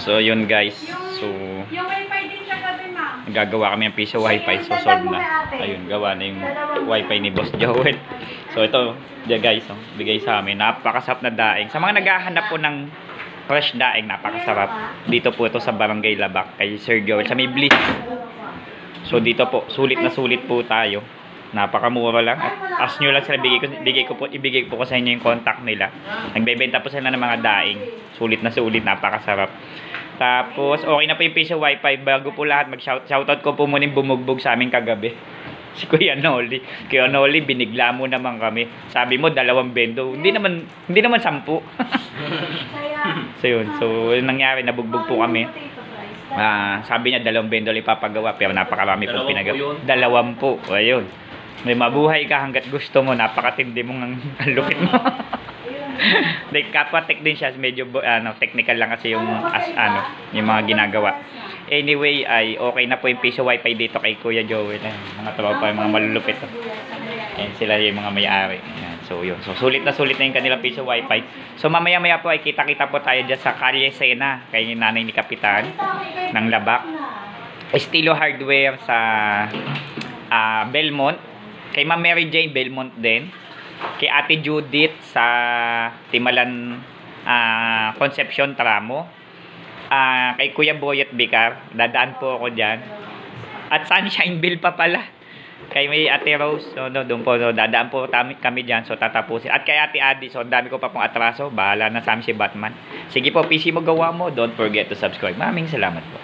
So, yun guys. So, Yung wifi din kagabi, ma'am. gagawa kami ng piso wifi. So, solve na. Ayun, gawa na yung wifi ni Boss Joel. So, ito, guys, oh, bigay sa amin. Napakasarap na daing. Sa mga naghahanap po ng fresh daing, napakasarap. Dito po ito sa Barangay Labak kay Sir Joel sa may Bliss. So, dito po, sulit na sulit po tayo. Napakamura lang. At ask nyo lang sila, ibigay po ko sa inyo yung contact nila. Nagbebenta po sila ng mga daing. Sulit na sulit, napakasarap. Tapos, okay na po yung piso wifi. Bago po lahat, mag-shoutout ko po muna yung bumugbog sa amin kagabi. Si Kuya Noli. Kuya Noli, binigla mo naman kami. Sabi mo, 2 bendo. Hindi naman 10. So, yun. So, yung nangyari, nabugbog po kami. Sabi niya, 2 bendo ipapagawa. Pero napakarami po pinagawa. 2 po. Ayun. May mabuhay ka hanggat gusto mo. Napakatindi mong ang lupit mo. Like, kapwa-tech din siya. Medyo technical lang kasi yung yung mga ginagawa. Anyway, ay okay na po yung piso wifi dito kay Kuya Joel. Mga tropa, yung mga malulupit. Ayan, sila yung mga may-ari. So, yun. So, sulit na yung kanilang piso wifi. So, mamaya-maya po ay kita-kita po tayo dyan sa Calle Sena. Kay nanay ni Kapitan ng Labak. Estilo Hardware sa Belmont. Kay Ma'am Mary Jane, Belmont din. Kay Ate Judith sa Timalan, Concepcion, Tramo. Kay Kuya Boyet Bicar, dadaan po ako dyan. At Sunshineville pa pala. Kay may Ate Rose, doon po, dadaan po kami dyan, so tatapusin. At kay Ate Adi, so dami ko pa pong atraso, bahala na sa amin si Batman. Sige po, PC mo gawa mo, don't forget to subscribe. Maraming salamat po.